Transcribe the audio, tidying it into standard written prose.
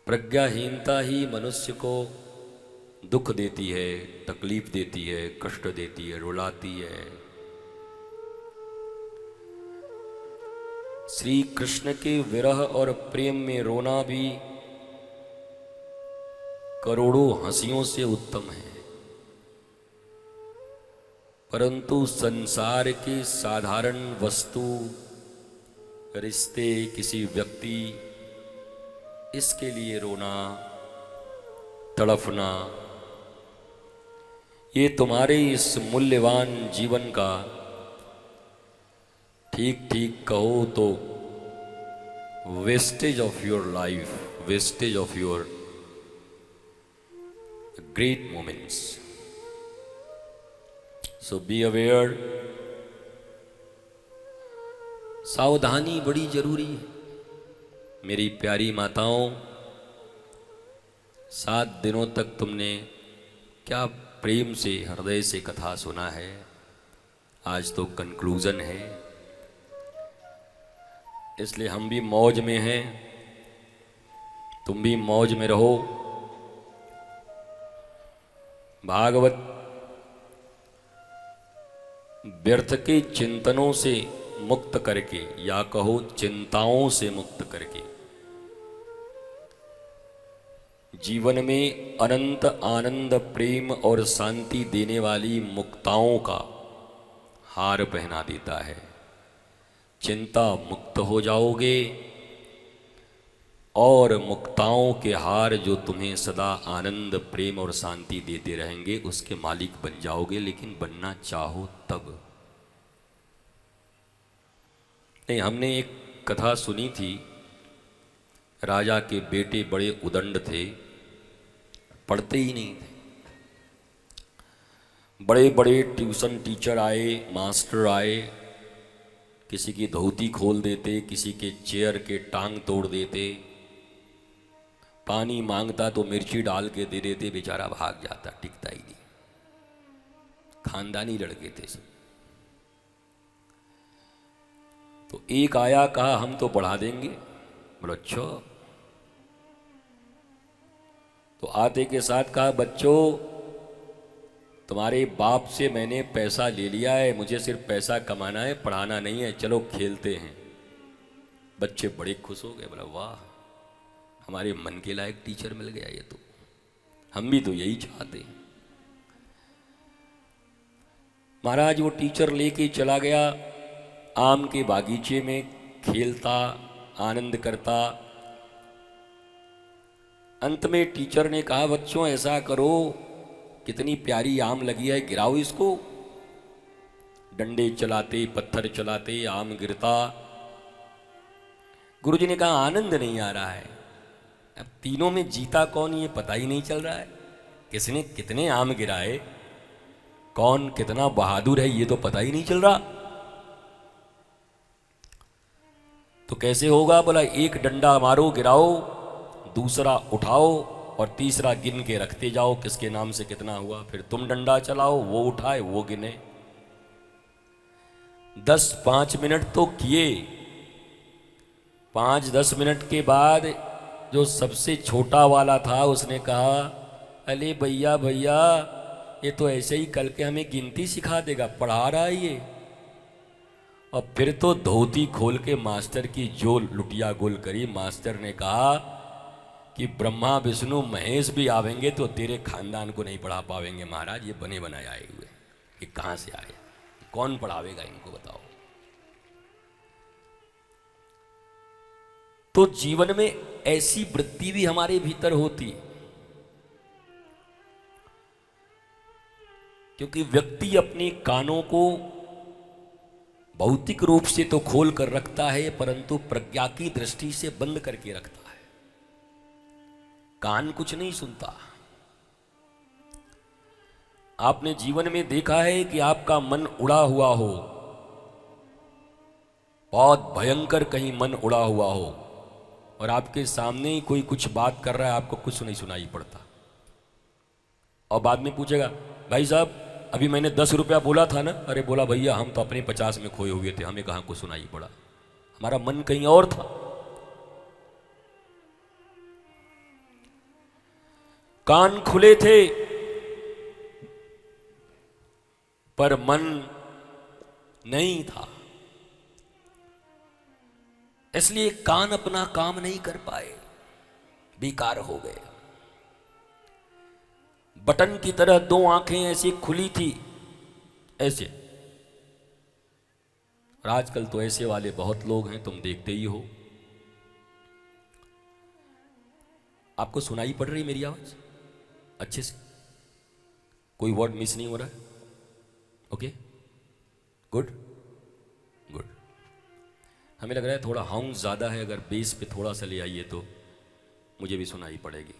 प्रज्ञाहीनता ही मनुष्य को दुख देती है, तकलीफ देती है, कष्ट देती है, रुलाती है। श्री कृष्ण के विरह और प्रेम में रोना भी करोड़ों हंसियों से उत्तम है, परंतु संसार के साधारण वस्तु, रिश्ते, किसी व्यक्ति, इसके लिए रोना, तड़फना, ये तुम्हारे इस मूल्यवान जीवन का ठीक ठीक कहो तो wastage of your life, wastage of your great moments. So be aware. सावधानी बड़ी जरूरी है मेरी प्यारी माताओं। 7 दिनों तक तुमने क्या प्रेम से, हृदय से कथा सुना है। आज तो कंक्लूजन है, इसलिए हम भी मौज में हैं, तुम भी मौज में रहो। भागवत व्यर्थ के चिंतनों से मुक्त करके, या कहो चिंताओं से मुक्त करके, जीवन में अनंत आनंद, प्रेम और शांति देने वाली मुक्ताओं का हार पहना देता है। चिंता मुक्त हो जाओगे और मुक्ताओं के हार जो तुम्हें सदा आनंद, प्रेम और शांति देते रहेंगे, उसके मालिक बन जाओगे। लेकिन बनना चाहो तब। नहीं, हमने एक कथा सुनी थी। राजा के बेटे बड़े उदंड थे, पढ़ते ही नहीं थे। बड़े बड़े ट्यूशन टीचर आए, मास्टर आए, किसी की धोती खोल देते, किसी के चेयर के टांग तोड़ देते। पानी मांगता तो मिर्ची डाल के दे देते, बेचारा भाग जाता, टिकता ही नहीं। खानदानी लड़के थे सब। तो एक आया, कहा हम तो पढ़ा देंगे। बोलो अच्छा। तो आते के साथ कहा, बच्चों तुम्हारे बाप से मैंने पैसा ले लिया है, मुझे सिर्फ पैसा कमाना है, पढ़ाना नहीं है, चलो खेलते हैं। बच्चे बड़े खुश हो गए। बोला वाह, हमारे मन के लायक टीचर मिल गया ये तो, हम भी तो यही चाहते हैं। महाराज वो टीचर लेके चला गया, आम के बागीचे में खेलता, आनंद करता। अंत में टीचर ने कहा, बच्चों ऐसा करो, कितनी प्यारी आम लगी है, गिराओ इसको। डंडे चलाते, पत्थर चलाते, आम गिरता। गुरुजी ने कहा आनंद नहीं आ रहा है। अब तीनों में जीता कौन ये पता ही नहीं चल रहा है। किसने कितने आम गिराए, कौन कितना बहादुर है, ये तो पता ही नहीं चल रहा। तो कैसे होगा? बोला एक डंडा मारो, गिराओ, दूसरा उठाओ और तीसरा गिन के रखते जाओ किसके नाम से कितना हुआ। फिर तुम डंडा चलाओ, वो उठाए, वो गिने। 10-5 मिनट तो किए। 5-10 मिनट के बाद जो सबसे छोटा वाला था उसने कहा, अरे भैया भैया, ये तो ऐसे ही कल के हमें गिनती सिखा देगा, पढ़ा रहा है ये। और फिर तो धोती खोल के मास्टर की जो लुटिया गोल करी। मास्टर ने कहा कि ब्रह्मा विष्णु महेश भी आवेंगे तो तेरे खानदान को नहीं पढ़ा पावेंगे महाराज, ये बने बनाए आए हुए, ये कहाँ से आए, कौन पढ़ावेगा इनको बताओ। तो जीवन में ऐसी वृत्ति भी हमारे भीतर होती, क्योंकि व्यक्ति अपने कानों को भौतिक रूप से तो खोल कर रखता है, परंतु प्रज्ञा की दृष्टि से बंद करके रखता है। कान कुछ नहीं सुनता। आपने जीवन में देखा है कि आपका मन उड़ा हुआ हो, बहुत भयंकर कहीं मन उड़ा हुआ हो, और आपके सामने ही कोई कुछ बात कर रहा है, आपको कुछ नहीं सुनाई पड़ता। और बाद में पूछेगा, भाई साहब अभी मैंने 10 रुपया बोला था ना। अरे बोला भैया, हम तो अपने 50 में खोए हुए थे, हमें कहाँ कुछ सुनाई पड़ा, हमारा मन कहीं और था। कान खुले थे पर मन नहीं था, इसलिए कान अपना काम नहीं कर पाए, बेकार हो गए। बटन की तरह दो आंखें ऐसी खुली थी, ऐसे। और आजकल तो ऐसे वाले बहुत लोग हैं, तुम देखते ही हो। आपको सुनाई पड़ रही मेरी आवाज अच्छे से? कोई वर्ड मिस नहीं हो रहा है? Okay, good good. हमें लग रहा है थोड़ा हाउंस ज़्यादा है, अगर बेस पे थोड़ा सा ले आइए तो मुझे भी सुनाई पड़ेगी।